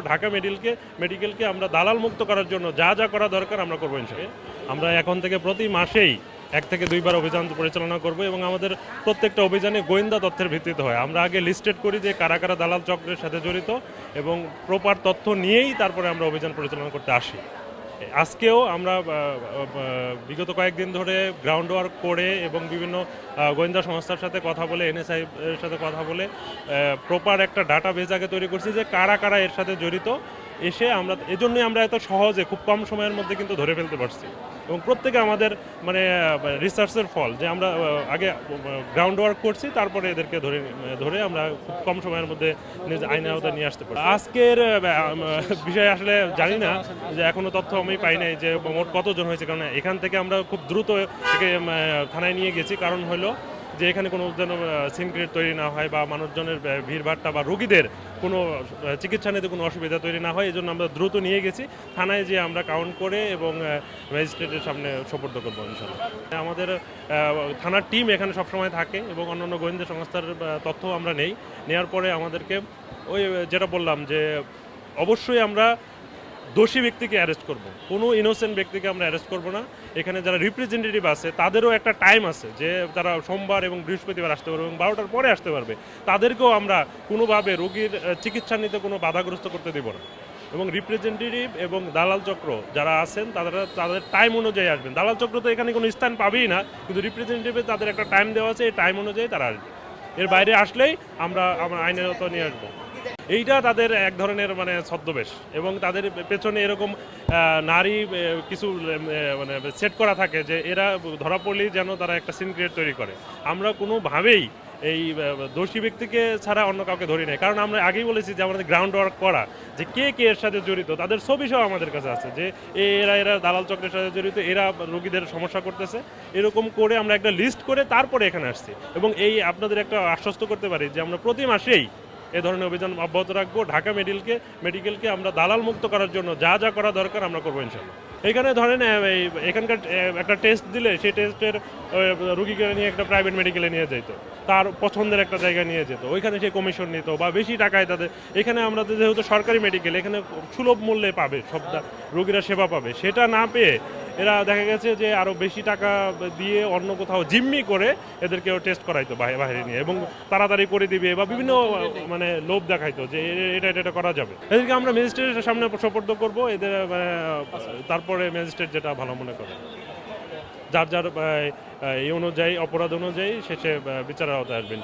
ঢাকা মেডিকেলকে আমরা দালাল মুক্ত করার জন্য যা যা করা দরকার আমরা করবো ইনশাআল্লাহ। আমরা এখন থেকে প্রতি মাসেই 1 থেকে 2 বার অভিযান পরিচালনা করব এবং আমাদের প্রত্যেকটা অভিযানে গোয়েন্দা তথ্যের ভিত্তিতে হয়। আমরা আগে লিস্টেড করি যে কারা কারা দালাল চক্রের সাথে জড়িত এবং প্রপার তথ্য নিয়েই তারপরে আমরা অভিযান পরিচালনা করতে আসি। আজকেও আমরা বিগত কয়েকদিন ধরে গ্রাউন্ড ওয়ার্ক করে এবং বিভিন্ন গোয়েন্দা সংস্থার সাথে কথা বলে এনএসআই এর সাথে কথা বলে প্রপার একটা ডাটা বেজ আগে তৈরি করছি যে কারা কারা এর সাথে জড়িত। আমরা এজন্যই আমরা এত সহজে খুব কম সময়ের মধ্যে কিন্তু ধরে ফেলতে পারছি এবং প্রত্যেকে আমাদের মানে রিসার্চের ফল যে আমরা আগে গ্রাউন্ড ওয়ার্ক করছি, তারপরে এদেরকে ধরে আমরা খুব কম সময়ের মধ্যে আইনের আওতায় নিয়ে আসতে পারি। আজকের বিষয়ে আসলে জানি না, যে এখনো তথ্য আমি পাই নাই যে মোট কতজন হয়েছে, কারণ এখান থেকে আমরা খুব দ্রুত থানায় নিয়ে গেছি। কারণ হলো যে এখানে কোনো যেন সিনক্রেট তৈরি না হয় বা মানুষজনের ভিড়ভাড়টা বা রোগীদের কোনো চিকিৎসা নিতে কোনো অসুবিধা তৈরি না হয়, এই জন্য আমরা দ্রুত নিয়ে গেছি থানায়, যে আমরা কাউন্ট করে এবং ম্যাজিস্ট্রেটের সামনে সোপর্দ করবো ইনশাআল্লাহ। আমাদের থানার টিম এখানে সবসময় থাকে এবং অন্যান্য গোয়েন্দা সংস্থার তথ্য আমরা নেওয়ার পরে আমাদেরকে ওই যেটা বললাম যে অবশ্যই আমরা দোষী ব্যক্তিকে অ্যারেস্ট করব, কোনো ইনোসেন্ট ব্যক্তিকে আমরা অ্যারেস্ট করব না। এখানে যারা রিপ্রেজেন্টেটিভ আছে তাদেরও একটা টাইম আছে যে তারা সোমবার এবং বৃহস্পতিবার আসতে পারবে এবং 12টার পরে আসতে পারবে। তাদেরকেও আমরা কোনোভাবে রোগীর চিকিৎসা নিতে কোনো বাধাগ্রস্ত করতে দেব না। এবং রিপ্রেজেন্টেটিভ এবং দালাল চক্র যারা আছেন তাদের টাইম অনুযায়ী আসবেন। দালাল চক্র তো এখানে কোনো স্থান পাবেই না, কিন্তু রিপ্রেজেন্টেটিভে তাদের একটা টাইম দেওয়া আছে, এই টাইম অনুযায়ী তারা আসবে। এর বাইরে আসলেই আমরা আইনের আওতায় নিয়ে আসবো। এইটা তাদের এক ধরনের মানে ছদ্মবেশ এবং তাদের পেছনে এরকম নারী কিছু মানে সেট করা থাকে যে এরা ধরা পড়লেই যেন তারা একটা সিন ক্রিয়েট তৈরি করে। আমরা কোনোভাবেই এই দোষী ব্যক্তিকে ছাড়া অন্য কাউকে ধরি নাই, কারণ আমরা আগেই বলেছি যে আমাদের গ্রাউন্ড ওয়ার্ক করা, যে কে কে এর সাথে জড়িত তাদের ছবি সহ আমাদের কাছে আছে, যে এরা দালাল চক্রের সাথে জড়িত, এরা রোগীদের সমস্যা করতেছে, এরকম করে আমরা একটা লিস্ট করে তারপরে এখানে আসছি। এবং আপনাদের একটা আশ্বস্ত করতে পারি যে আমরা প্রতি মাসেই এ ধরনের অভিযান অব্যাহত রাখবো। ঢাকা মেডিকেলকে আমরা দালাল মুক্ত করার জন্য যা যা করা দরকার আমরা করবো ইনশাআল্লাহ। এখানে ধরেন এখানকার একটা টেস্ট দিলে সেই টেস্টের রুগীকে নিয়ে একটা প্রাইভেট মেডিকেলে নিয়ে যেত, তার পছন্দের একটা জায়গায় নিয়ে যেত, ওইখানে সে কমিশন নিত বা বেশি টাকায় তাদের। এখানে আমরা যেহেতু সরকারি মেডিকেল, এখানে সুলভ মূল্যে পাবে সব রোগীরা সেবা পাবে, সেটা না পেয়ে এরা দেখা গেছে যে আরও বেশি টাকা দিয়ে অন্য কোথাও জিম্মি করে এদেরকেও টেস্ট করাইতো বাইরে নিয়ে এবং তাড়াতাড়ি করে দিবে বা বিভিন্ন মানে লোভ দেখাইতো যে এটা করা যাবে। এদেরকে আমরা ম্যাজিস্ট্রেটের সামনে সোপর্দ করবো, এদের তারপরে ম্যাজিস্ট্রেট যেটা ভালো মনে করে যার এই অনুযায়ী অপরাধ অনুযায়ী শেষে বিচারের আওতায় আসবেন।